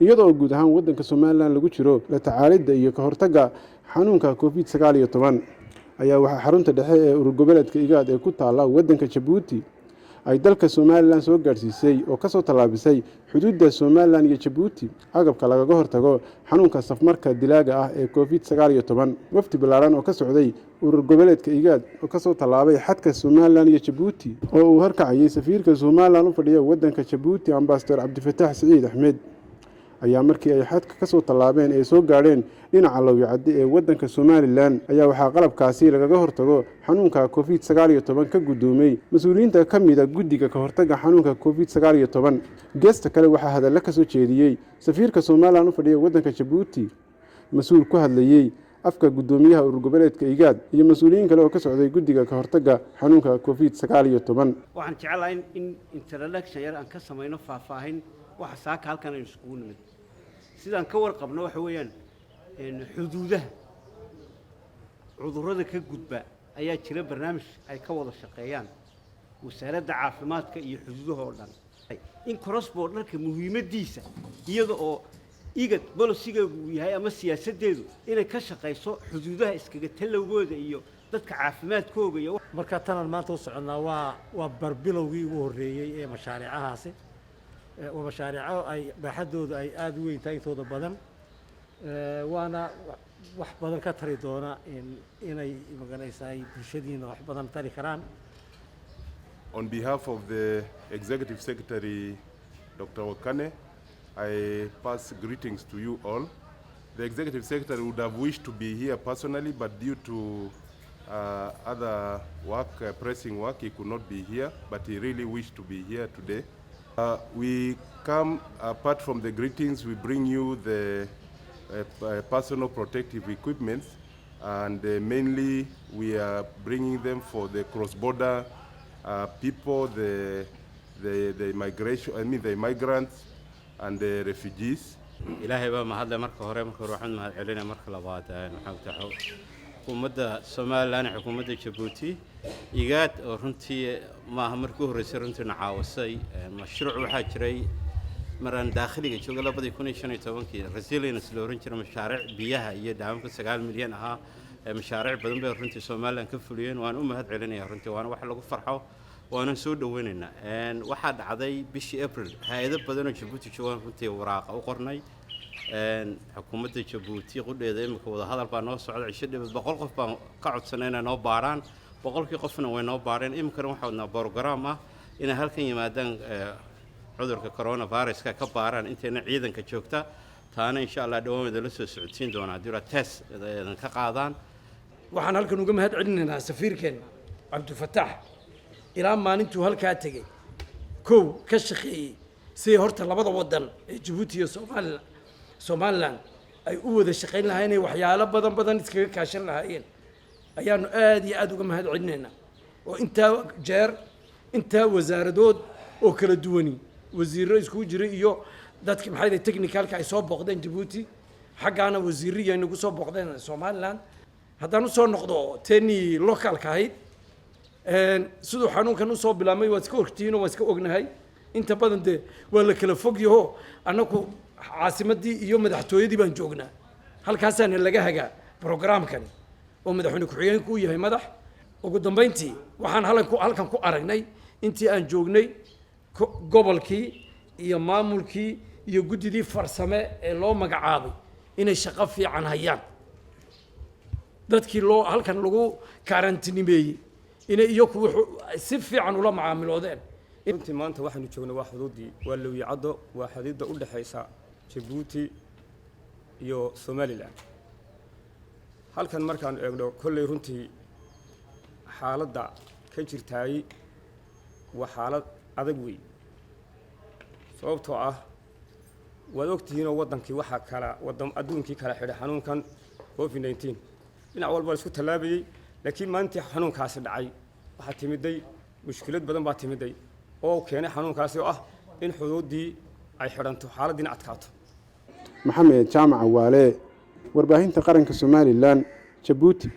iyadoo guud ahaan waddanka Soomaaliland lagu jiro la tacaalidda iyo ka hortagga xanuunka COVID-19 ayaa waxa xarunta dhexe ee urur goboleedka IGAD ee ku taala waddanka Djibouti ay dalka Soomaaliland soo gaarsiisay oo ka soo talaabisay xuduudda Soomaaliland iyo Djibouti agabka lagaga hortago xanuunka safmarka dilaaga ah ee COVID-19 wafdi ballaaran oo ka socday urur goboleedka IGAD oo ka soo talaabay xadka Soomaaliland iyo Djibouti oo uu harkacayay safiirka Soomaaliland u fadhiya waddanka Djibouti Ambassador Cabdifataax Saciid Axmed ayaa markii ay xadka ka soo talaabeen ay soo gaareen dhinaca Lowicadde ee waddanka Soomaaliland ayaa waxa qalabkaasi lagaga hortago xanuunka COVID-19 ka gudoomay mas'uuliyiinta ka mid ah guddiga ka hortagga xanuunka COVID-19 geesta kale waxa hadal ka soo jeediyay safiirka Soomaaliland u fadhiya waddanka Djibouti mas'uul ku hadlayay afka gudoomiyaha urur goboleedka IGAD iyo mas'uuliyiin kale oo ka socday guddiga ka hortagga xanuunka COVID-19 waxaan jecelahay in introduction yar aan ka sameeyno faahfaahin waxa saaka halkan ay isku nimid sidaan ka warqabno waxa weeyaan xuduudaha cudurrada ka gudba ayaa jira barnaamij ay ka wada shaqeeyaan wasaaradda caafimaadka iyo xuduudaha oo dhan in cross borderka muhiimadiisa iyada oo IGAD bolosiga uu yahay ama siyaasadeedu inay ka shaqeyso xuduudaha iskaga talowgooda iyo dadka caafimaadkooda iyo marka tan maanta u soconaa waa barbilowgii ugu horeeyay ee mashaariicahaasi ومشاريعه أي بحدود أي أدوية تايتودا بدن وأنا واحد بدن كتري دونا إن أي مكان يساي بشدين واحد بدن تاري كران. On behalf of the Executive Secretary, Dr. Wakane, I pass greetings to you all. The Executive Secretary would have wished to be here personally, but due to other work, pressing work, he could not be here, but he really wished to be here today. We come, apart from the greetings, we bring you the personal protective equipment, and mainly we are bringing them for the cross-border people, the migration, I mean the migrants and the refugees. إلهي بما هذا مركه هراء مركه روحنا ما علينا مركه لبعض نحاول حكومة Soomaaliland حكومة Djibouti IGAD runtii ma markuu horeysay runtii nacaawasay mashruuc waxa jiray maran dakhliga jooga 2015 resilience loo oran jiray mashaariic biyaha iyo daamka 9 milyan ah mashaariic badan bay runtii Soomaaliland ka fuliyeen waan u mahad celinayaa runtii waana wax lagu farxo waana soo dhaweynaynaa waxa dhacday bishii April hay'ado badan oo Djibouti joogan runtii waraaqa u qornay حكومة Djibouti قدية إمك وده هذا البرنامج صعد 20 بقول قف قاعد سنين نو باران بقول كي قفنا وين نو باران إمك نروح عندنا برنامج إن هالكين يمادن عذر كورونا فيروس كباران أنت نعيدا كشوكتا ثاني إن شاء الله دوام يدرسوا 90 دونا ديرا تست كقاعدان وحنا هالكين نقوم هاد عندنا سفير كان عبد الفتاح إلى ما ننتو هالكاتجي كو كشخي سيهرت لبض ودن Djibouti Soomaaliland ay u wada shaqeyn lahaayeen waxyaalo badan iskaga kaashan lahaayeen ayaanu aad uga mahad celinayna oo inta wasaaradood oo kala duwan wasiirro isku jira iyo dadka maxay technicalka ay soo boqdeen Djibouti xaqaana wasiirriyo inagu soo boqdeen Soomaaliland haddana soo noqdo tani localka ahayd sidoo xanuunkan u soo bilaamay waa iska ogtiin oo iska ognahay inta badan waa la kala fog yaho anagu caasimadii iyo madaxtooyadii baan joognaa halkaasana laga hagaa programkan oo madaxweyne ku-xigeenku u yahay madax ugu dambeyntii waxaan halkan ku aragnay intii aan joognay gobolkii iyo maamulkii iyo guddidii farsame ee loo magacaabay inay shaqo fiican hayaan dadkii halkan lagu karantiinimeeyey inay iyagu si fiican ula macaamiloodeen intii maanta waxaanu joognaa waa xuduudii waa Lowicadde waa xadiida u dhaxaysa Djibouti iyo Somaliland halkan markaan eegno kolley runtii xaaladda ka jirtay waa xaalad adag weey sababtoo ah wada ogtihiin wadankii waxa kala wadan adduunkii kala xidhay xanuunkan COVID-19 dhinac walba isku talaabayay laakiin maanta xanuunkaasi dhacay waxa timiday mushkilad badan baa timiday oo keenay xanuunkaasi oo ah in xuduudii ay xiranto xaaladina adkaato Maxamed Jaamac Waale warbaahinta qaranka Soomaaliland Djibouti